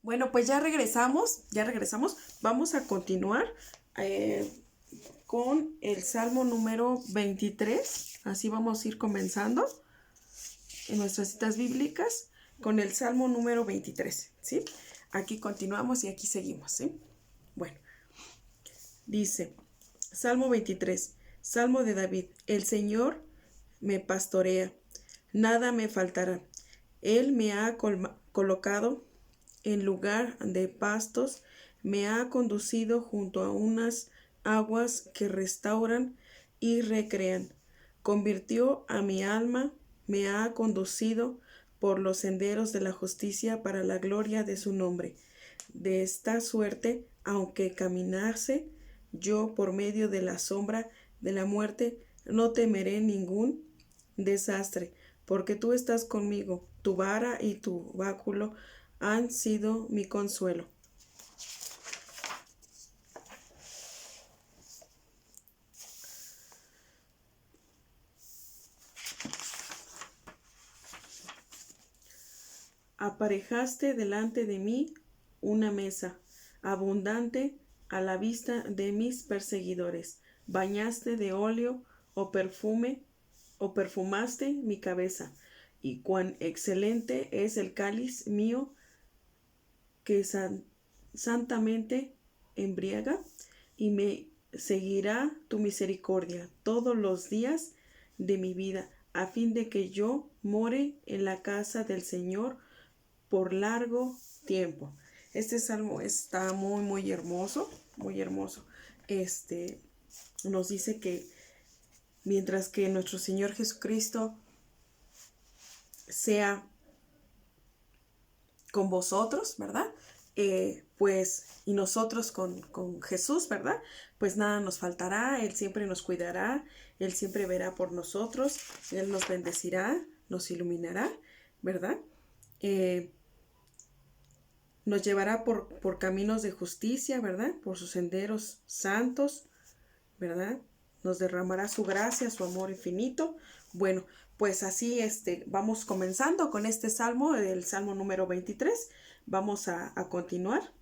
Bueno, pues ya regresamos. Vamos a continuar eh, con el Salmo número 23. Así vamos a ir comenzando en nuestras citas bíblicas con el Salmo número 23, ¿sí? Aquí continuamos y aquí seguimos, ¿sí? Bueno, dice, Salmo 23, Salmo de David, el Señor me pastorea, nada me faltará. Él me ha colocado en lugar de pastos, me ha conducido junto a unas aguas que restauran y recrean. Convirtió a mi alma, me ha conducido por los senderos de la justicia para la gloria de su nombre. De esta suerte, aunque caminase yo por medio de la sombra de la muerte, no temeré ningún desastre, porque tú estás conmigo, tu vara y tu báculo han sido mi consuelo. Aparejaste delante de mí una mesa, abundante a la vista de mis perseguidores. Bañaste de óleo o perfume, o perfumaste mi cabeza. Y cuán excelente es el cáliz mío que santamente embriaga, y me seguirá tu misericordia todos los días de mi vida, a fin de que yo more en la casa del Señor por largo tiempo. Este salmo está muy hermoso, muy hermoso. Nos dice que mientras que nuestro Señor Jesucristo sea con vosotros, ¿verdad? Pues, y nosotros con Jesús, ¿verdad? Pues nada nos faltará, Él siempre nos cuidará, Él siempre verá por nosotros, Él nos bendecirá, nos iluminará, ¿verdad? Nos llevará por caminos de justicia, ¿verdad? Por sus senderos santos, ¿verdad? Nos derramará su gracia, su amor infinito. Bueno, pues así vamos comenzando con este salmo, el salmo número 23. Vamos a continuar.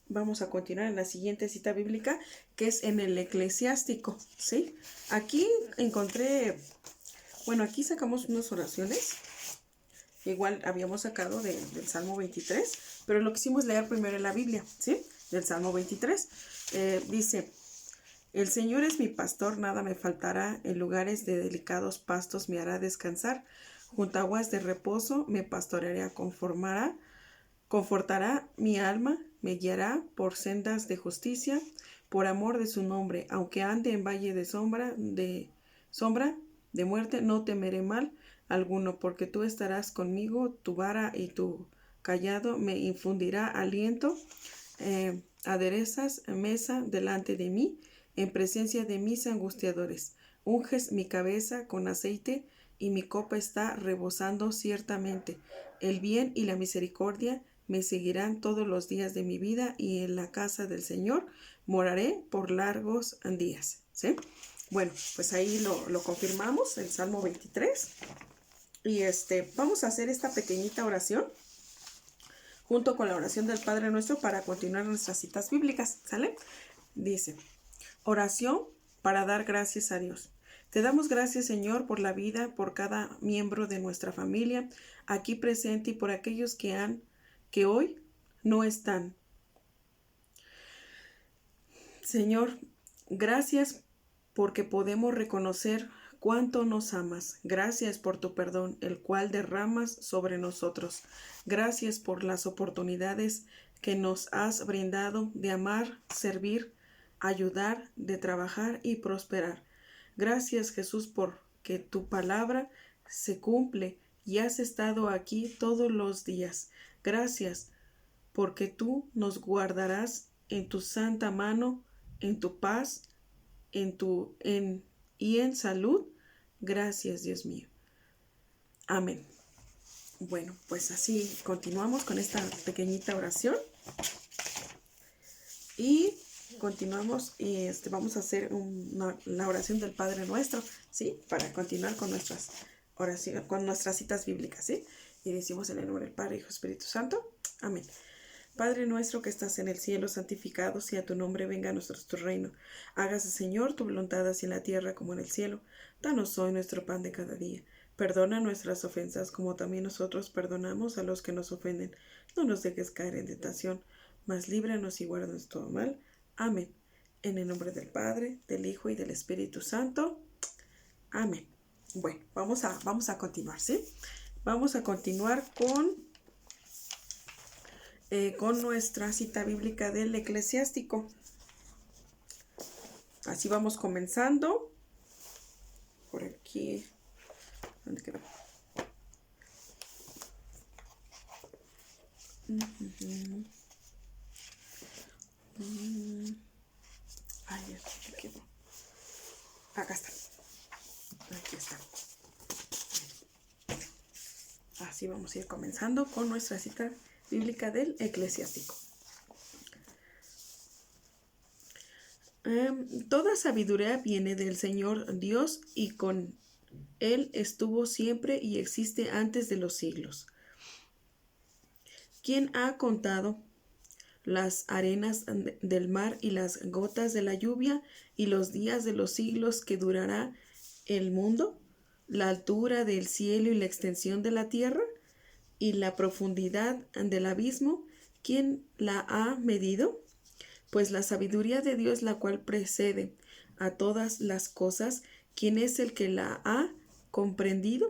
Vamos a continuar en la siguiente cita bíblica, que es en el Eclesiástico, ¿sí? Aquí encontré, bueno, aquí sacamos unas oraciones. Igual habíamos sacado del Salmo 23, pero lo quisimos leer primero en la Biblia, ¿sí? Del Salmo 23. Dice, el Señor es mi pastor, nada me faltará, en lugares de delicados pastos me hará descansar, junto a aguas de reposo me pastoreará, confortará mi alma, me guiará por sendas de justicia, por amor de su nombre, aunque ande en valle de sombra de muerte, no temeré mal alguno, porque tú estarás conmigo, tu vara y tu callado me infundirá aliento. Aderezas mesa delante de mí, en presencia de mis angustiadores. Unges mi cabeza con aceite, y mi copa está rebosando ciertamente. El bien y la misericordia me seguirán todos los días de mi vida, y en la casa del Señor moraré por largos días. ¿Sí? Bueno, pues ahí lo confirmamos, el Salmo 23. Y vamos a hacer esta pequeñita oración junto con la oración del Padre Nuestro para continuar nuestras citas bíblicas, ¿sale? Dice, oración para dar gracias a Dios. Te damos gracias, Señor, por la vida, por cada miembro de nuestra familia aquí presente y por aquellos que hoy no están. Señor, gracias porque podemos reconocer cuánto nos amas. Gracias por tu perdón, el cual derramas sobre nosotros. Gracias por las oportunidades que nos has brindado de amar, servir, ayudar, de trabajar y prosperar. Gracias, Jesús, porque tu palabra se cumple y has estado aquí todos los días. Gracias porque tú nos guardarás en tu santa mano, en tu paz, y en salud. Gracias, Dios mío. Amén. Bueno, pues así continuamos con esta pequeñita oración. Y continuamos y vamos a hacer la oración del Padre Nuestro, ¿sí? Para continuar con nuestras oraciones, con nuestras citas bíblicas, ¿sí? Y decimos en el nombre del Padre, Hijo y Espíritu Santo. Amén. Padre nuestro que estás en el cielo, santificado sea tu nombre, venga a nosotros tu reino. Hágase, Señor, tu voluntad así en la tierra como en el cielo. Danos hoy nuestro pan de cada día. Perdona nuestras ofensas como también nosotros perdonamos a los que nos ofenden. No nos dejes caer en tentación, mas líbranos y guárdanos de todo mal. Amén. En el nombre del Padre, del Hijo y del Espíritu Santo. Amén. Bueno, vamos a continuar, ¿sí? Vamos a continuar con nuestra cita bíblica del Eclesiástico. Así vamos comenzando. Por aquí. ¿Dónde quedó? Ay, aquí quedó. Acá está. Aquí está. Así vamos a ir comenzando con nuestra cita bíblica del Eclesiástico. Toda sabiduría viene del Señor Dios y con Él estuvo siempre y existe antes de los siglos. ¿Quién ha contado las arenas del mar y las gotas de la lluvia y los días de los siglos que durará el mundo? La altura del cielo y la extensión de la tierra y la profundidad del abismo, ¿quién la ha medido? Pues la sabiduría de Dios, la cual precede a todas las cosas, ¿quién es el que la ha comprendido?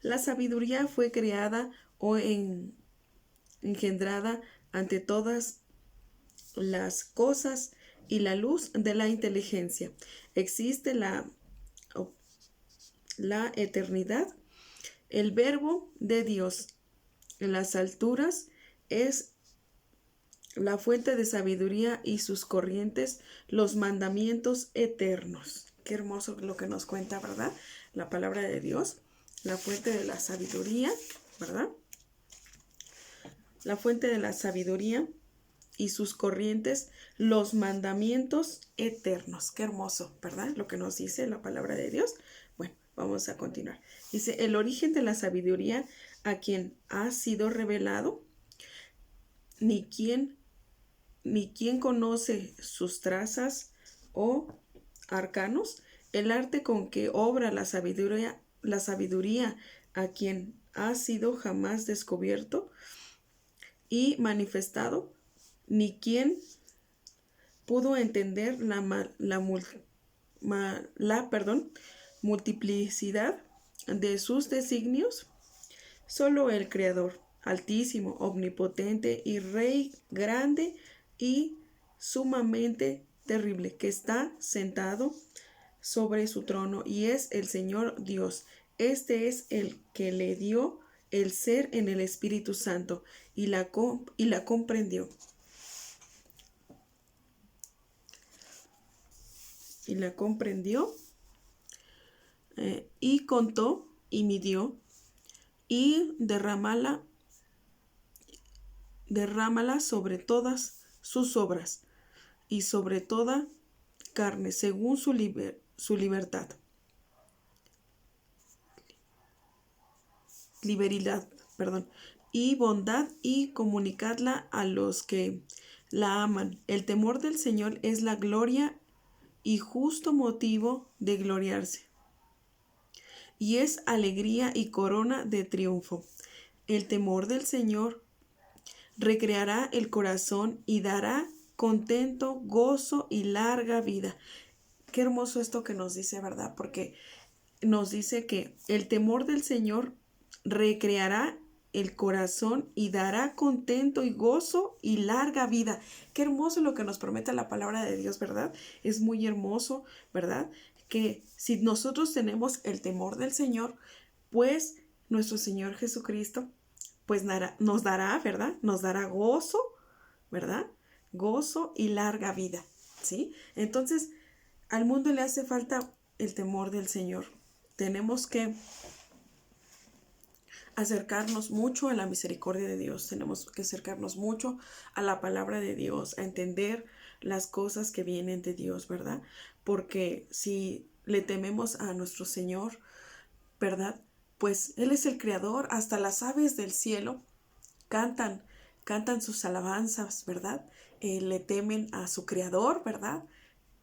La sabiduría fue creada o engendrada ante todas las cosas y la luz de la inteligencia. Existe la eternidad. El verbo de Dios en las alturas es la fuente de sabiduría y sus corrientes, los mandamientos eternos. Qué hermoso lo que nos cuenta, ¿verdad? La palabra de Dios, la fuente de la sabiduría, ¿verdad? La fuente de la sabiduría y sus corrientes, los mandamientos eternos. Qué hermoso, ¿verdad? Lo que nos dice la palabra de Dios. Bueno, vamos a continuar. Dice, el origen de la sabiduría a quien ha sido revelado, ni quien conoce sus trazas o arcanos, el arte con que obra la sabiduría a quien ha sido jamás descubierto y manifestado, ni quien pudo entender multiplicidad de sus designios. Solo el Creador, altísimo, omnipotente y Rey grande y sumamente terrible, que está sentado sobre su trono y es el Señor Dios. Este es el que le dio el ser en el Espíritu Santo y la comprendió. Y la comprendió y contó y midió y derrámala sobre todas sus obras y sobre toda carne según su libertad. Liberalidad, y bondad y comunicadla a los que la aman. El temor del Señor es la gloria y justo motivo de gloriarse. Y es alegría y corona de triunfo. El temor del Señor recreará el corazón y dará contento, gozo y larga vida. Qué hermoso esto que nos dice, ¿verdad? Porque nos dice que el temor del Señor recreará el corazón y dará contento y gozo y larga vida. Qué hermoso lo que nos promete la palabra de Dios, ¿verdad? Es muy hermoso, ¿verdad? Que si nosotros tenemos el temor del Señor, pues nuestro Señor Jesucristo, pues nos dará, ¿verdad? Nos dará gozo, ¿verdad? Gozo y larga vida, ¿sí? Entonces, al mundo le hace falta el temor del Señor. Tenemos que acercarnos mucho a la misericordia de Dios. Tenemos que acercarnos mucho a la palabra de Dios, a entender las cosas que vienen de Dios, ¿verdad? Porque si le tememos a nuestro Señor, ¿verdad? pues Él es el creador. Hasta las aves del cielo cantan, cantan sus alabanzas, ¿verdad? Le temen a su creador, ¿verdad?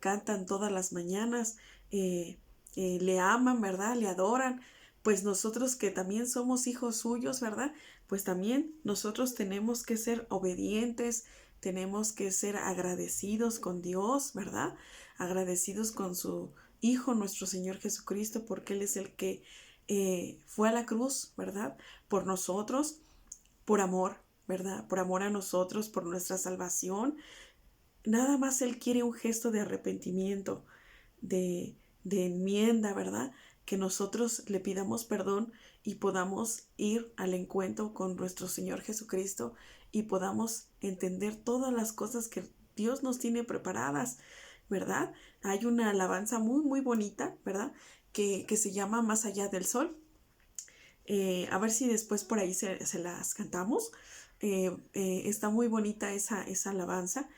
Cantan todas las mañanas, le aman, ¿verdad? Le adoran. Pues nosotros que también somos hijos suyos, ¿verdad? Pues también nosotros tenemos que ser obedientes, tenemos que ser agradecidos con Dios, ¿verdad? Agradecidos con su Hijo, nuestro Señor Jesucristo, porque Él es el que fue a la cruz, ¿verdad? Por nosotros, por amor, ¿verdad? Por amor a nosotros, por nuestra salvación. Nada más Él quiere un gesto de arrepentimiento, de enmienda, ¿verdad? Que nosotros le pidamos perdón y podamos ir al encuentro con nuestro Señor Jesucristo y podamos entender todas las cosas que Dios nos tiene preparadas, ¿verdad? Hay una alabanza muy, muy bonita, ¿verdad? Que se llama Más allá del sol. A ver si después por ahí se las cantamos. Está muy bonita esa alabanza,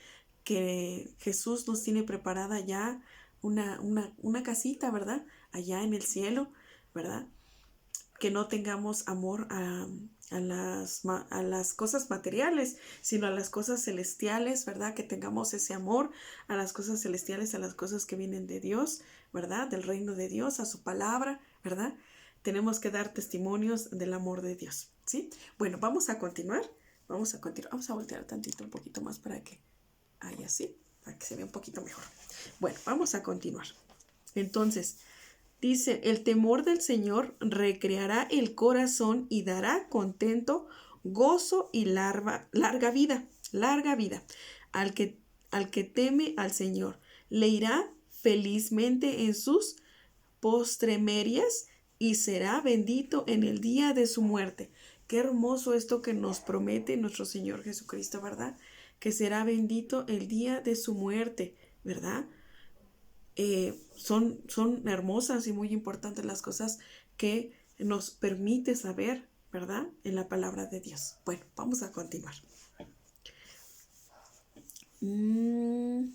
que Jesús nos tiene preparada ya una casita, ¿verdad? Allá en el cielo, ¿verdad? Que no tengamos amor a las cosas materiales, sino a las cosas celestiales, ¿verdad? Que tengamos ese amor a las cosas celestiales, a las cosas que vienen de Dios, ¿verdad? Del reino de Dios, a su palabra, ¿verdad? Tenemos que dar testimonios del amor de Dios, ¿sí? Bueno, vamos a continuar. Vamos a voltear tantito un poquito más para que ahí así, para que se vea un poquito mejor. Bueno, vamos a continuar. Entonces, dice, el temor del Señor recreará el corazón y dará contento, gozo y larga vida. Al que teme al Señor, le irá felizmente en sus postremerias y será bendito en el día de su muerte. Qué hermoso esto que nos promete nuestro Señor Jesucristo, ¿verdad? Que será bendito el día de su muerte, ¿verdad? Son hermosas y muy importantes las cosas que nos permite saber, ¿verdad? En la palabra de Dios. Bueno, vamos a continuar. El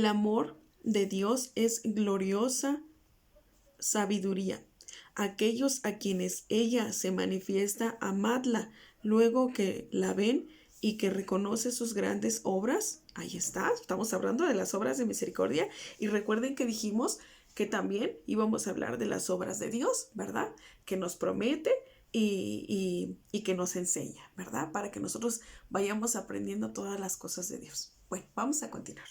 amor de Dios es gloriosa sabiduría. Aquellos a quienes ella se manifiesta, amadla luego que la ven y que reconoce sus grandes obras. Ahí está, estamos hablando de las obras de misericordia y recuerden que dijimos que también íbamos a hablar de las obras de Dios, ¿verdad? Que nos promete y que nos enseña, ¿verdad? Para que nosotros vayamos aprendiendo todas las cosas de Dios. Bueno, vamos a continuar.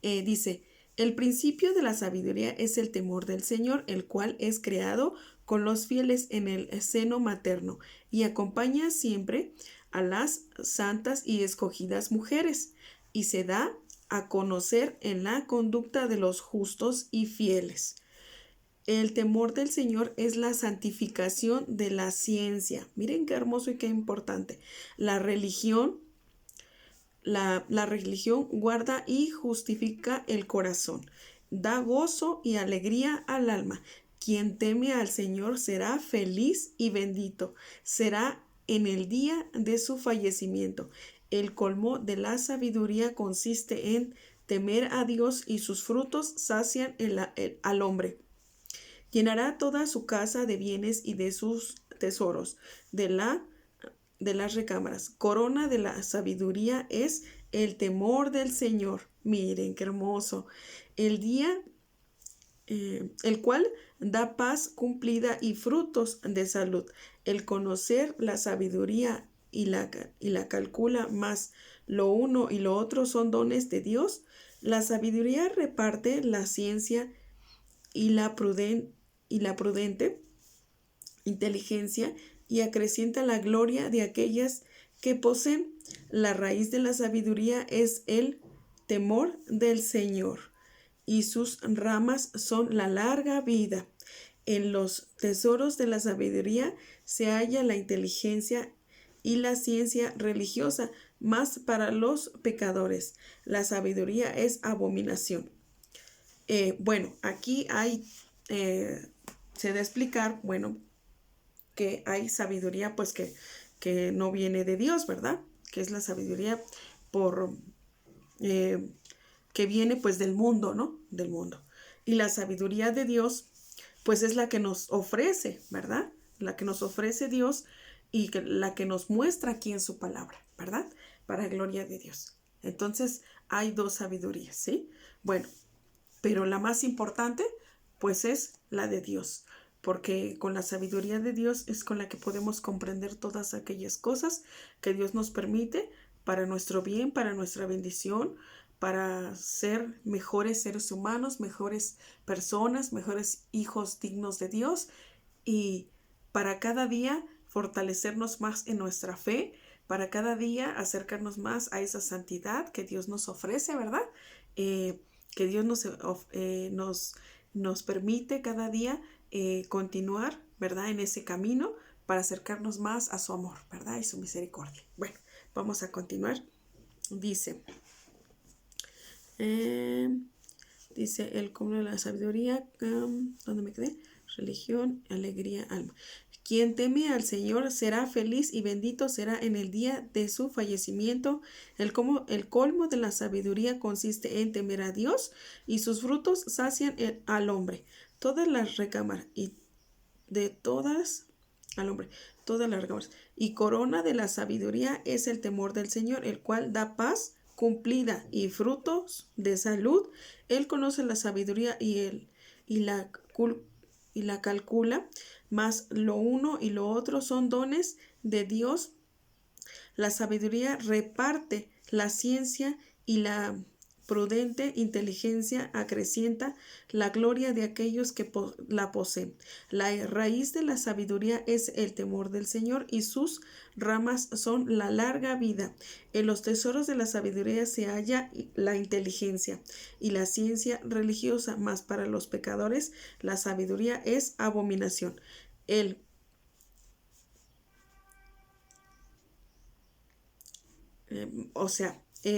Dice, el principio de la sabiduría es el temor del Señor, el cual es creado con los fieles en el seno materno y acompaña siempre a las santas y escogidas mujeres y se da a conocer en la conducta de los justos y fieles. El temor del Señor es la santificación de la ciencia. Miren qué hermoso y qué importante. La religión guarda y justifica el corazón, da gozo y alegría al alma. Quien teme al Señor será feliz y bendito, será en el día de su fallecimiento. El colmo de la sabiduría consiste en temer a Dios y sus frutos sacian al hombre. Llenará toda su casa de bienes y de sus tesoros, de las recámaras. Corona de la sabiduría es el temor del Señor. Miren qué hermoso. El cual da paz cumplida y frutos de salud. El conocer la sabiduría y la calcula más lo uno y lo otro son dones de Dios. La sabiduría reparte la ciencia y la prudente inteligencia y acrecienta la gloria de aquellas que poseen. La raíz de la sabiduría es el temor del Señor y sus ramas son la larga vida. En los tesoros de la sabiduría se halla la inteligencia y la ciencia religiosa, mas para los pecadores la sabiduría es abominación. Bueno, aquí se da a explicar, bueno, que hay sabiduría pues que no viene de Dios, ¿verdad? Que es la sabiduría que viene pues del mundo, ¿no? Del mundo. Y la sabiduría de Dios pues es la que nos ofrece, ¿verdad? La que nos ofrece Dios y la que nos muestra aquí en su palabra, ¿verdad? Para gloria de Dios. Entonces hay dos sabidurías, ¿sí? Bueno, pero la más importante, pues es la de Dios, porque con la sabiduría de Dios es con la que podemos comprender todas aquellas cosas que Dios nos permite para nuestro bien, para nuestra bendición, para ser mejores seres humanos, mejores personas, mejores hijos dignos de Dios y para cada día fortalecernos más en nuestra fe, para cada día acercarnos más a esa santidad que Dios nos ofrece, ¿verdad? Que Dios nos permite cada día continuar, ¿verdad? En ese camino para acercarnos más a su amor, ¿verdad? Y su misericordia. Bueno, vamos a continuar. Dice, el cúmulo de la sabiduría, ¿dónde me quedé? Religión, alegría, alma. Quien teme al Señor será feliz y bendito será en el día de su fallecimiento. El colmo de la sabiduría consiste en temer a Dios y sus frutos sacian al hombre. Todas las recámaras y de todas al hombre, todas las recámaras. Y corona de la sabiduría es el temor del Señor, el cual da paz cumplida y frutos de salud. Él conoce la sabiduría y la calcula, mas lo uno y lo otro son dones de Dios. La sabiduría reparte la ciencia y la prudente inteligencia acrecienta la gloria de aquellos que la poseen. La raíz de la sabiduría es el temor del Señor y sus ramas son la larga vida. En los tesoros de la sabiduría se halla la inteligencia y la ciencia religiosa, mas para los pecadores la sabiduría es abominación.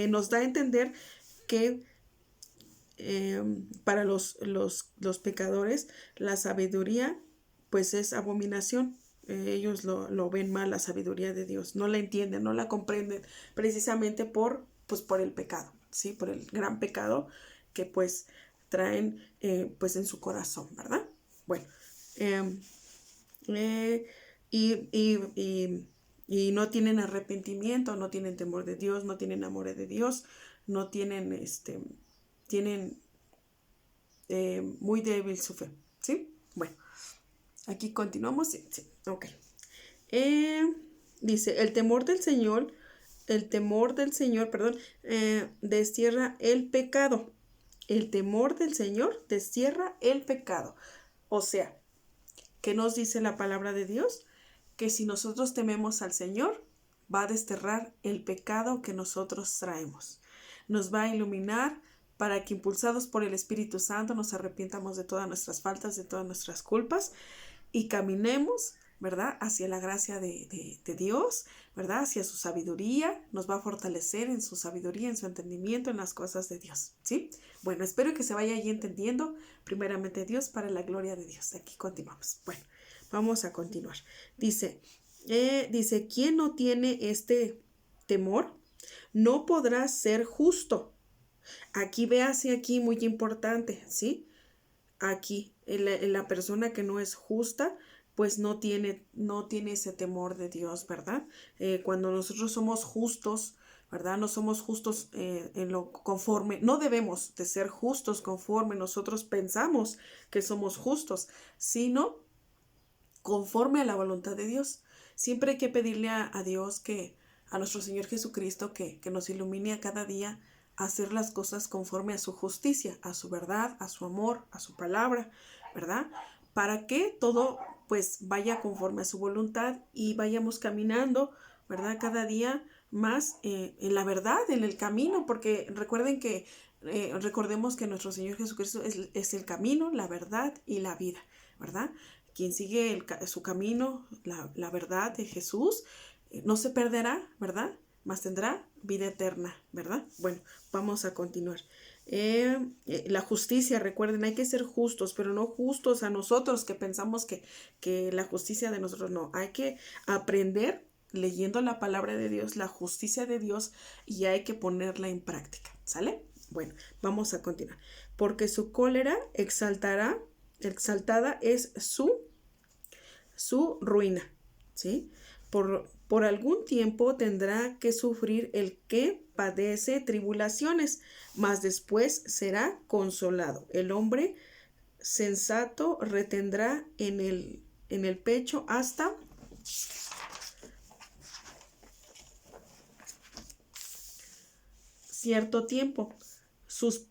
Nos da a entender que para los pecadores la sabiduría pues es abominación. Ellos lo ven mal, la sabiduría de Dios, no la entienden, no la comprenden precisamente por el pecado, ¿sí? Por el gran pecado que pues traen pues en su corazón, ¿verdad? Bueno, y no tienen arrepentimiento, no tienen temor de Dios, no tienen amor de Dios, no tienen, tienen muy débil su fe, ¿sí? Bueno, aquí continuamos, sí, ok. Dice, el temor del Señor, perdón, destierra el pecado. El temor del Señor destierra el pecado. O sea, ¿qué nos dice la palabra de Dios? Que si nosotros tememos al Señor, va a desterrar el pecado que nosotros traemos. Nos va a iluminar para que, impulsados por el Espíritu Santo, nos arrepientamos de todas nuestras faltas, de todas nuestras culpas y caminemos, ¿verdad? Hacia la gracia de Dios, ¿verdad? Hacia su sabiduría. Nos va a fortalecer en su sabiduría, en su entendimiento, en las cosas de Dios, ¿sí? Bueno, espero que se vaya ahí entendiendo. Primeramente Dios, para la gloria de Dios. Aquí continuamos. Bueno, vamos a continuar. Dice, ¿quién no tiene este temor? No podrá ser justo. Aquí véase aquí muy importante, ¿sí? Aquí, la persona que no es justa, pues no tiene ese temor de Dios, ¿verdad? Cuando nosotros somos justos, ¿verdad? No somos justos en lo conforme, no debemos de ser justos conforme nosotros pensamos que somos justos, sino conforme a la voluntad de Dios. Siempre hay que pedirle a Dios a nuestro Señor Jesucristo, que nos ilumine a cada día a hacer las cosas conforme a su justicia, a su verdad, a su amor, a su palabra, ¿verdad? Para que todo pues vaya conforme a su voluntad y vayamos caminando, ¿verdad? Cada día más en la verdad, en el camino, porque recordemos que nuestro Señor Jesucristo es el camino, la verdad y la vida, ¿verdad? Quien sigue su camino, la verdad de Jesús, no se perderá, ¿verdad? Mas tendrá vida eterna, ¿verdad? Bueno, vamos a continuar. La justicia, recuerden, hay que ser justos, pero no justos a nosotros que pensamos que la justicia de nosotros no. Hay que aprender leyendo la palabra de Dios, la justicia de Dios, y hay que ponerla en práctica, ¿sale? Bueno, vamos a continuar. Porque su cólera exaltará exaltada es su ruina, ¿sí? Por algún tiempo tendrá que sufrir el que padece tribulaciones, mas después será consolado. El hombre sensato retendrá en el pecho hasta cierto tiempo. Sus,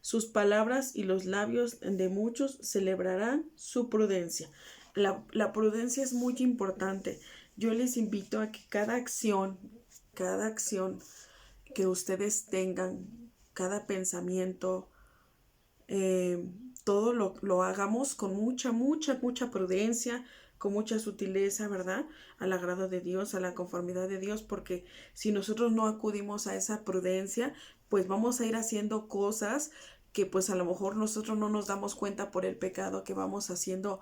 sus palabras y los labios de muchos celebrarán su prudencia. La prudencia es muy importante. Yo les invito a que cada acción que ustedes tengan, cada pensamiento, eh, todo lo hagamos con mucha prudencia, con mucha sutileza, ¿verdad? Al agrado de Dios, a la conformidad de Dios, porque si nosotros no acudimos a esa prudencia, pues vamos a ir haciendo cosas que pues a lo mejor nosotros no nos damos cuenta por el pecado que vamos haciendo,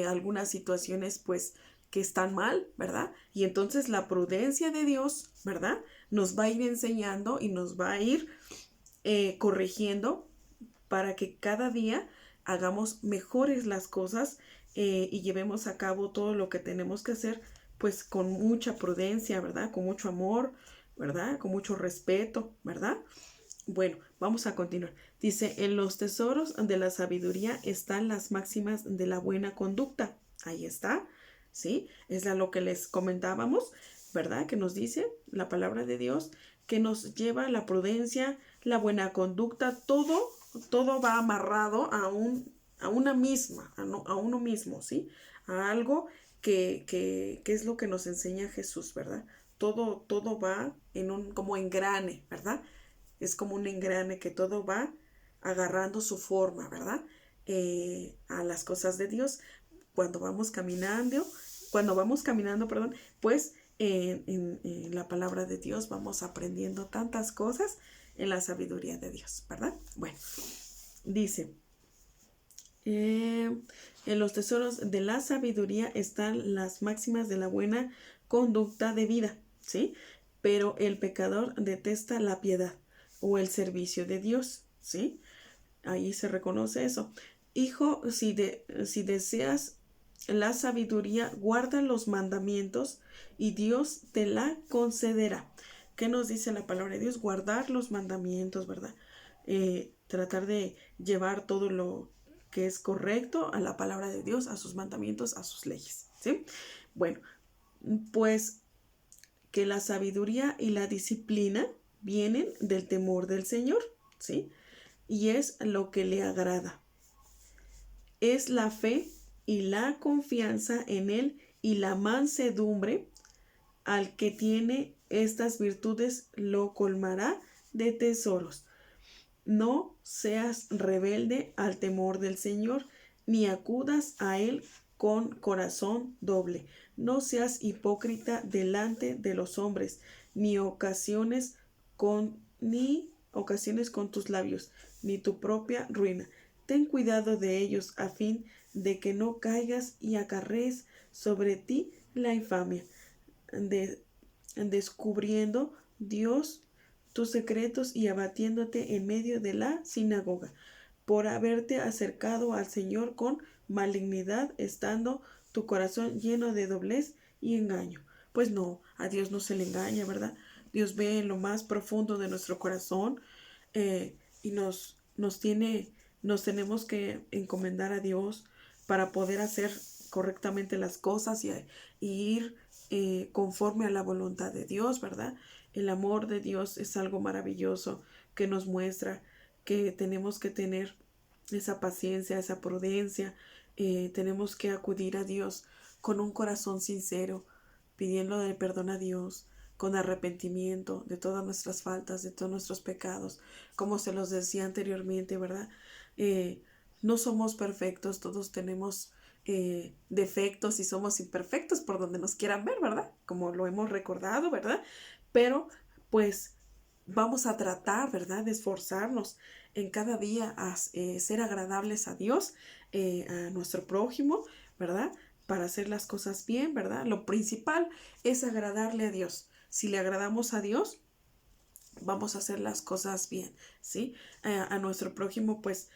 algunas situaciones pues que están mal, ¿verdad? Y entonces la prudencia de Dios, ¿verdad? Nos va a ir enseñando y nos va a ir corrigiendo para que cada día hagamos mejores las cosas, y llevemos a cabo todo lo que tenemos que hacer, pues con mucha prudencia, ¿verdad? Con mucho amor, ¿verdad? Con mucho respeto, ¿verdad? Bueno, vamos a continuar. Dice, en los tesoros de la sabiduría están las máximas de la buena conducta. Ahí está, ¿sí? Es lo que les comentábamos, ¿verdad? Que nos dice la palabra de Dios, que nos lleva a la prudencia, la buena conducta, todo va amarrado a una misma, a uno mismo, ¿sí? A algo que es lo que nos enseña Jesús, ¿verdad? Todo va como engrane, ¿verdad? Es como un engrane que todo va agarrando su forma, ¿verdad? A las cosas de Dios. Cuando vamos caminando, perdón, pues en la palabra de Dios vamos aprendiendo tantas cosas en la sabiduría de Dios, ¿verdad? Bueno, dice, en los tesoros de la sabiduría están las máximas de la buena conducta de vida, ¿sí? Pero el pecador detesta la piedad o el servicio de Dios, ¿sí? Ahí se reconoce eso. Hijo, si deseas la sabiduría, guarda los mandamientos y Dios te la concederá. ¿Qué nos dice la palabra de Dios? Guardar los mandamientos, ¿verdad? Tratar de llevar todo lo que es correcto a la palabra de Dios, a sus mandamientos, a sus leyes, ¿sí? Bueno, pues que la sabiduría y la disciplina vienen del temor del Señor, ¿sí? Y es lo que le agrada. Es la fe y la confianza en Él y la mansedumbre. Al que tiene estas virtudes lo colmará de tesoros. No seas rebelde al temor del Señor, ni acudas a Él con corazón doble. No seas hipócrita delante de los hombres, ni ocasiones con tus labios, ni tu propia ruina. Ten cuidado de ellos a fin de que no caigas y acarrees sobre ti la infamia, descubriendo Dios tus secretos y abatiéndote en medio de la sinagoga, por haberte acercado al Señor con malignidad, estando tu corazón lleno de doblez y engaño. Pues no, a Dios no se le engaña, ¿verdad? Dios ve en lo más profundo de nuestro corazón, y nos tenemos que encomendar a Dios para poder hacer correctamente las cosas y ir conforme a la voluntad de Dios, ¿verdad? El amor de Dios es algo maravilloso que nos muestra que tenemos que tener esa paciencia, esa prudencia. Tenemos que acudir a Dios con un corazón sincero, pidiéndole perdón a Dios, con arrepentimiento de todas nuestras faltas, de todos nuestros pecados, como se los decía anteriormente, ¿verdad? No somos perfectos, todos tenemos defectos y somos imperfectos por donde nos quieran ver, ¿verdad? Como lo hemos recordado, ¿verdad? Pero pues vamos a tratar, ¿verdad? De esforzarnos en cada día a ser agradables a Dios, a nuestro prójimo, ¿verdad? Para hacer las cosas bien, ¿verdad? Lo principal es agradarle a Dios. Si le agradamos a Dios, vamos a hacer las cosas bien, ¿sí? A nuestro prójimo, pues,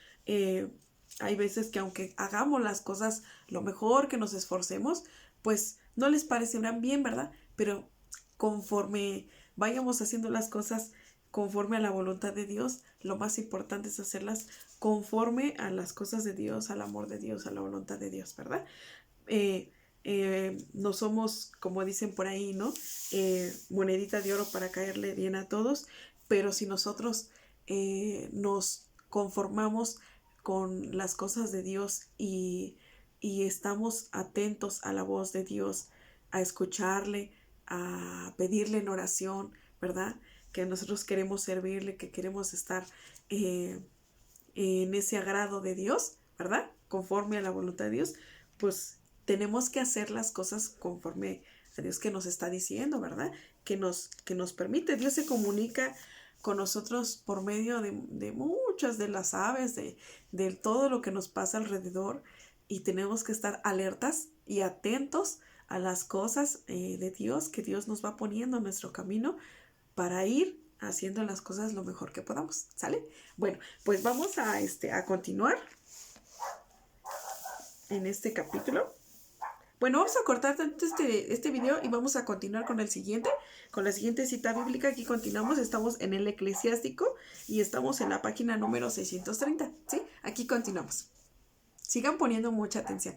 Hay veces que aunque hagamos las cosas lo mejor, que nos esforcemos, pues no les parecerán bien, ¿verdad? Pero conforme vayamos haciendo las cosas conforme a la voluntad de Dios, lo más importante es hacerlas conforme a las cosas de Dios, al amor de Dios, a la voluntad de Dios, ¿verdad? No somos, como dicen por ahí, ¿no? Monedita de oro para caerle bien a todos, pero si nosotros nos conformamos con las cosas de Dios y estamos atentos a la voz de Dios, a escucharle, a pedirle en oración, ¿verdad? Que nosotros queremos servirle, que queremos estar en ese agrado de Dios, ¿verdad? Conforme a la voluntad de Dios, pues tenemos que hacer las cosas conforme a Dios que nos está diciendo, ¿verdad? Que nos permite. Dios se comunica con nosotros por medio de muchas de las aves, de todo lo que nos pasa alrededor, y tenemos que estar alertas y atentos a las cosas de Dios que Dios nos va poniendo en nuestro camino para ir haciendo las cosas lo mejor que podamos, ¿sale? Bueno, pues vamos a continuar en este capítulo. Bueno, vamos a cortar este video y vamos a continuar con el siguiente, con la siguiente cita bíblica. Aquí continuamos, estamos en el Eclesiástico y estamos en la página número 630, ¿sí? Aquí continuamos. Sigan poniendo mucha atención.